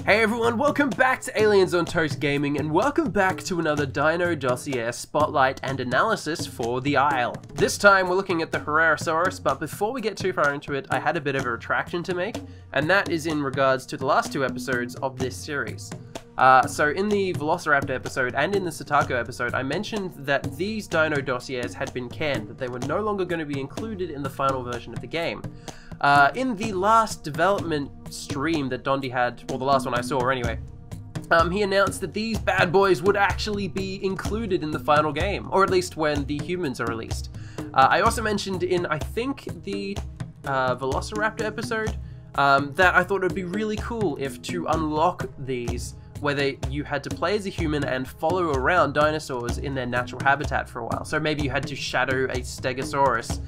Hey everyone, welcome back to Aliens on Toast Gaming, and welcome back to another Dino Dossier Spotlight and Analysis for the Isle. This time we're looking at the Herrerasaurus, but before we get too far into it, I had a bit of a retraction to make, and that is in regards to the last two episodes of this series. So in the Velociraptor episode and in the Satako episode, I mentioned that these Dino Dossiers had been canned, that they were no longer going to be included in the final version of the game. In the last development stream that Dondi had, or the last one I saw anyway, he announced that these bad boys would actually be included in the final game, or at least when the humans are released. I also mentioned in, I think, the Velociraptor episode, that I thought it would be really cool if to unlock these, where you had to play as a human and follow around dinosaurs in their natural habitat for a while. So maybe you had to shadow a Stegosaurus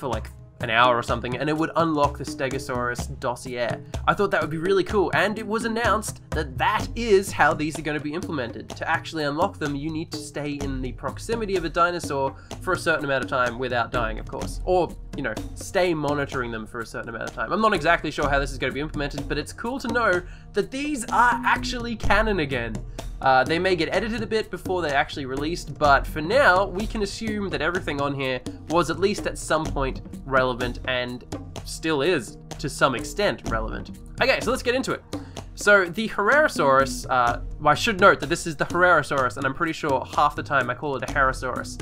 for like an hour or something, and it would unlock the Stegosaurus dossier. I thought that would be really cool, and it was announced that that is how these are going to be implemented. To actually unlock them, you need to stay in the proximity of a dinosaur for a certain amount of time without dying, of course. Or, you know, stay monitoring them for a certain amount of time. I'm not exactly sure how this is going to be implemented, but it's cool to know that these are actually canon again. They may get edited a bit before they're actually released, but for now, we can assume that everything on here was at least at some point relevant and still is, to some extent, relevant. Okay, so let's get into it. So the Herrerasaurus, I should note that this is the Herrerasaurus, and I'm pretty sure half the time I call it a Herrerasaurus.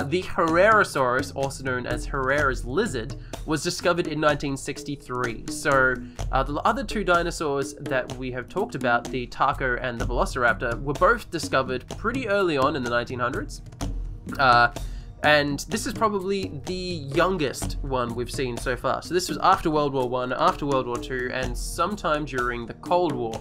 The Herrerasaurus, also known as Herrera's lizard, was discovered in 1963. So the other two dinosaurs that we have talked about, the Taco and the Velociraptor, were both discovered pretty early on in the 1900s. And this is probably the youngest one we've seen so far. So this was after World War I, after World War II, and sometime during the Cold War.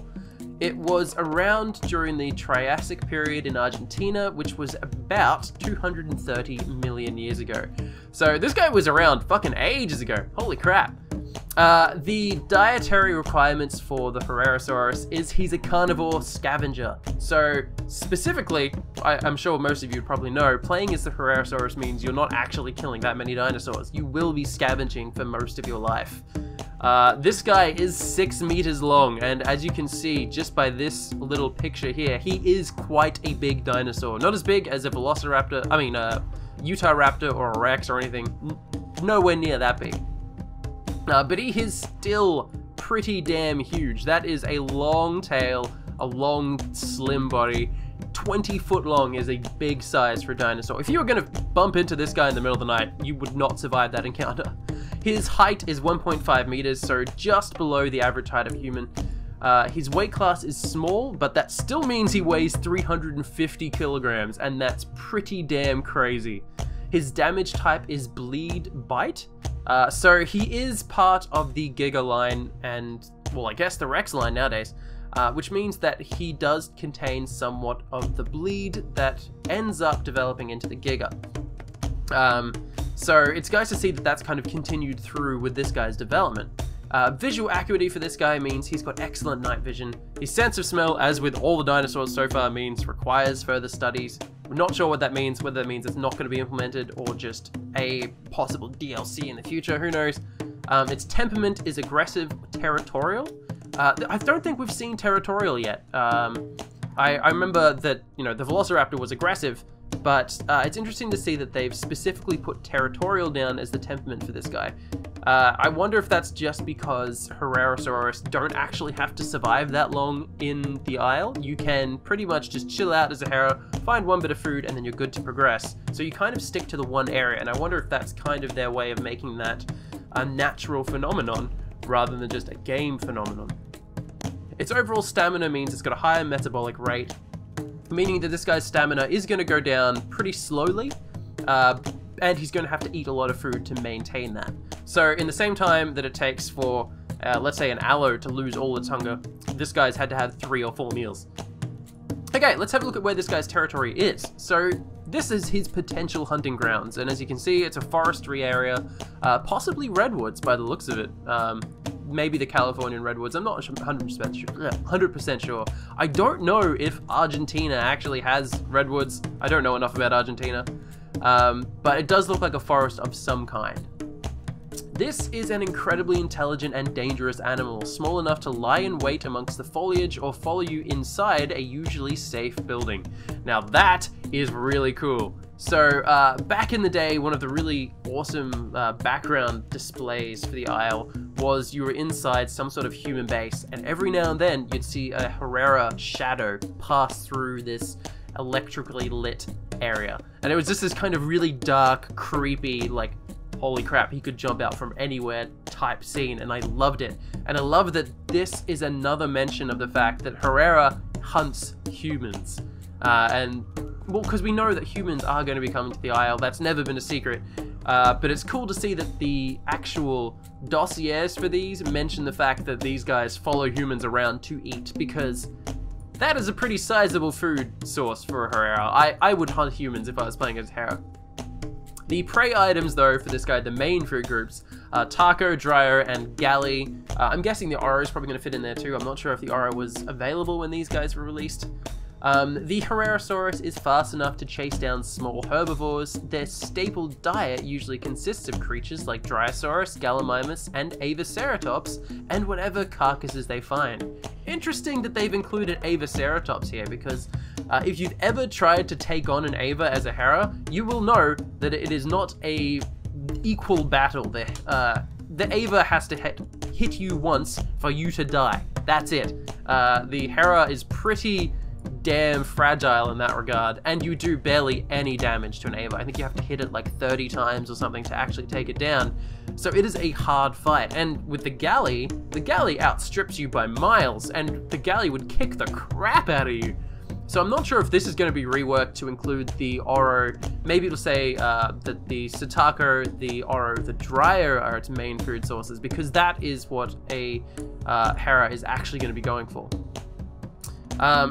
It was around during the Triassic period in Argentina, which was about 230 million years ago. So this guy was around fucking ages ago. Holy crap. The dietary requirements for the Herrerasaurus is he's a carnivore scavenger. So specifically, I'm sure most of you probably know, playing as the Herrerasaurus means you're not actually killing that many dinosaurs. You will be scavenging for most of your life. This guy is 6 meters long, and as you can see just by this little picture here, he is quite a big dinosaur. Not as big as a Velociraptor, I mean, Utahraptor or a Rex or anything, nowhere near that big. But he is still pretty damn huge. That is a long tail, a long, slim body. 20 foot long is a big size for a dinosaur. If you were going to bump into this guy in the middle of the night, you would not survive that encounter. His height is 1.5 meters, so just below the average height of a human. His weight class is small, but that still means he weighs 350 kilograms, and that's pretty damn crazy. His damage type is bleed bite. So he is part of the Giga line and, well, I guess the Rex line nowadays, which means that he does contain somewhat of the bleed that ends up developing into the Giga. So it's nice to see that that's kind of continued through with this guy's development. Visual acuity for this guy means he's got excellent night vision. His sense of smell, as with all the dinosaurs so far, means requires further studies. We're not sure what that means, whether that means it's not going to be implemented or just a possible DLC in the future, who knows. Its temperament is aggressive, territorial. I don't think we've seen territorial yet. I remember that, you know, the Velociraptor was aggressive, but it's interesting to see that they've specifically put territorial down as the temperament for this guy. I wonder if that's just because Herrerasaurus don't actually have to survive that long in the Isle. You can pretty much just chill out as a Herra, find one bit of food, and then you're good to progress. So you kind of stick to the one area, and I wonder if that's kind of their way of making that a natural phenomenon rather than just a game phenomenon. Its overall stamina means it's got a higher metabolic rate, meaning that this guy's stamina is going to go down pretty slowly, and he's going to have to eat a lot of food to maintain that. So in the same time that it takes for, let's say, an aloe to lose all its hunger, this guy's had to have 3 or 4 meals. Okay, let's have a look at where this guy's territory is. So this is his potential hunting grounds, and as you can see, it's a forestry area, possibly redwoods by the looks of it. Maybe the Californian redwoods. I'm not 100% sure. I don't know if Argentina actually has redwoods. I don't know enough about Argentina. But it does look like a forest of some kind. This is an incredibly intelligent and dangerous animal, small enough to lie in wait amongst the foliage or follow you inside a usually safe building. Now that is really cool. So back in the day, one of the really awesome background displays for the Isle was you were inside some sort of human base, and every now and then you'd see a Herrera shadow pass through this electrically lit area. And it was just this kind of really dark, creepy, like, holy crap, he could jump out from anywhere type scene, and I loved it. And I love that this is another mention of the fact that Herrera hunts humans. Well, because we know that humans are going to be coming to the Isle, that's never been a secret. But it's cool to see that the actual dossiers for these mention the fact that these guys follow humans around to eat, because that is a pretty sizable food source for a Herrera. I would hunt humans if I was playing as Herrera. The prey items, though, for this guy, the main food groups, taco, dryer, and galley. I'm guessing the Oro is probably going to fit in there too. I'm not sure if the Oro was available when these guys were released. The Herrerasaurus is fast enough to chase down small herbivores. Their staple diet usually consists of creatures like Dryosaurus, Gallimimus, and Avaceratops, and whatever carcasses they find. Interesting that they've included Avaceratops here, because if you've ever tried to take on an Ava as a Hera, you will know that it is not a equal battle. The Ava has to hit you once for you to die. That's it. The Hera is pretty damn fragile in that regard, and you do barely any damage to an Ava. I think you have to hit it like 30 times or something to actually take it down. So it is a hard fight, and with the galley outstrips you by miles, and the galley would kick the crap out of you. So I'm not sure if this is going to be reworked to include the Oro. Maybe it'll say that the Satako, the Oro, the Dryer are its main food sources, because that is what a Hera is actually going to be going for.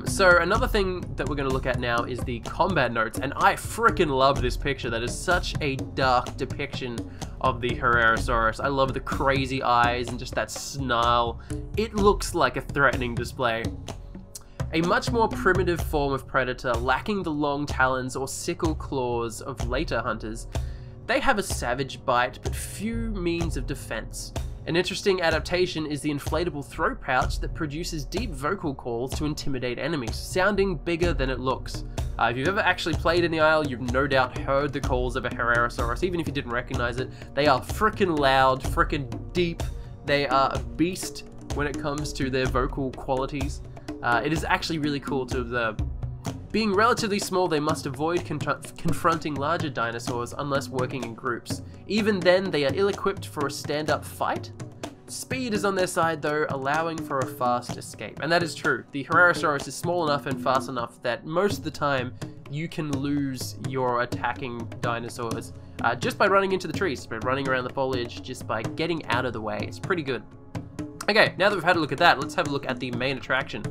So another thing that we're going to look at now is the combat notes, and I freaking love this picture. That is such a dark depiction of the Herrerasaurus. I love the crazy eyes and just that snarl. It looks like a threatening display. A much more primitive form of predator, lacking the long talons or sickle claws of later hunters. They have a savage bite, but few means of defense. An interesting adaptation is the inflatable throat pouch that produces deep vocal calls to intimidate enemies, sounding bigger than it looks. If you've ever actually played in the Isle, you've no doubt heard the calls of a Herrerasaurus, even if you didn't recognize it. They are frickin' loud, frickin' deep. They are a beast when it comes to their vocal qualities. It is actually really cool to observe. Being relatively small, they must avoid confronting larger dinosaurs unless working in groups. Even then, they are ill-equipped for a stand-up fight. Speed is on their side though, allowing for a fast escape. And that is true. The Herrerasaurus is small enough and fast enough that most of the time you can lose your attacking dinosaurs just by running into the trees, by running around the foliage, just by getting out of the way. It's pretty good. Okay, now that we've had a look at that, let's have a look at the main attraction,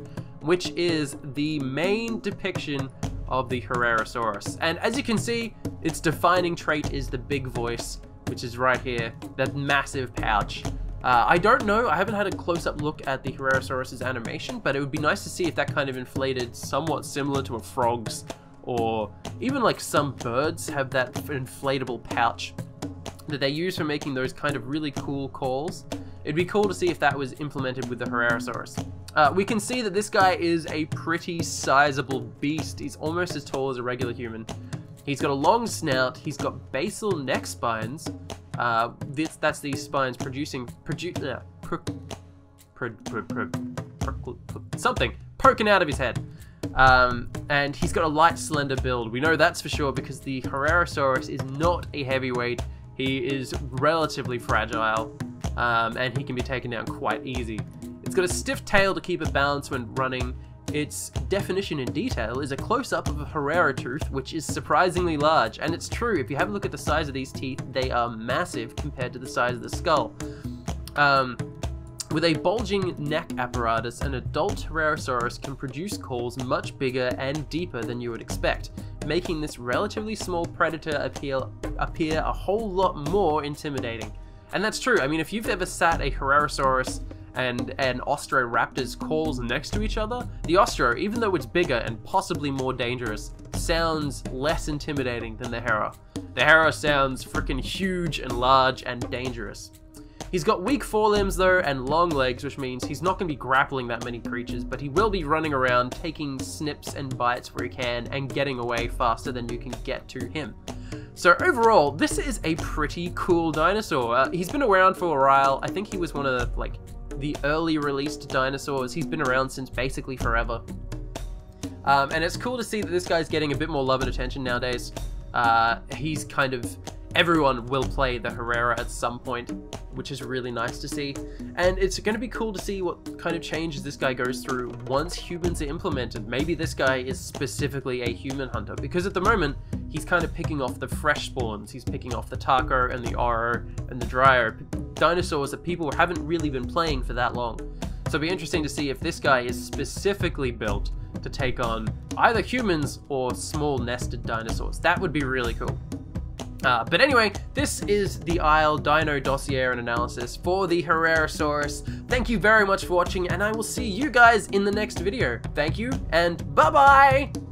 which is the main depiction of the Herrerasaurus. And as you can see, its defining trait is the big voice, which is right here, that massive pouch. I don't know, I haven't had a close-up look at the Herrerasaurus's animation, but it would be nice to see if that kind of inflated somewhat similar to a frog's, or even like some birds have that inflatable pouch that they use for making those kind of really cool calls. It'd be cool to see if that was implemented with the Herrerasaurus. We can see that this guy is a pretty sizable beast. He's almost as tall as a regular human. He's got a long snout. He's got basal neck spines. That's these spines something poking out of his head. And he's got a light, slender build. We know that's for sure because the Herrerasaurus is not a heavyweight. He is relatively fragile. And he can be taken down quite easy. It's got a stiff tail to keep it balanced when running. Its definition in detail is a close-up of a Herrera tooth, which is surprisingly large. And it's true, if you have a look at the size of these teeth, they are massive compared to the size of the skull. With a bulging neck apparatus, an adult Herrerasaurus can produce calls much bigger and deeper than you would expect, making this relatively small predator appear a whole lot more intimidating. And that's true. I mean, if you've ever sat a Herrerasaurus and an Ostroraptor's calls next to each other, the Ostro, even though it's bigger and possibly more dangerous, sounds less intimidating than the Hera. The Hera sounds freaking huge and large and dangerous. He's got weak forelimbs though and long legs, which means he's not going to be grappling that many creatures, but he will be running around taking snips and bites where he can and getting away faster than you can get to him. So overall, this is a pretty cool dinosaur. He's been around for a while. I think he was one of the early released dinosaurs. He's been around since basically forever. And it's cool to see that this guy's getting a bit more love and attention nowadays. He's kind of... Everyone will play the Herrera at some point, which is really nice to see. And it's going to be cool to see what kind of changes this guy goes through once humans are implemented. Maybe this guy is specifically a human hunter, because at the moment, he's kind of picking off the fresh spawns. He's picking off the Taco and the Oro and the Dryo, dinosaurs that people haven't really been playing for that long. So it'll be interesting to see if this guy is specifically built to take on either humans or small nested dinosaurs. That would be really cool. But anyway, this is the Isle Dino Dossier Analysis for the Herrerasaurus. Thank you very much for watching, and I will see you guys in the next video. Thank you, and bye-bye!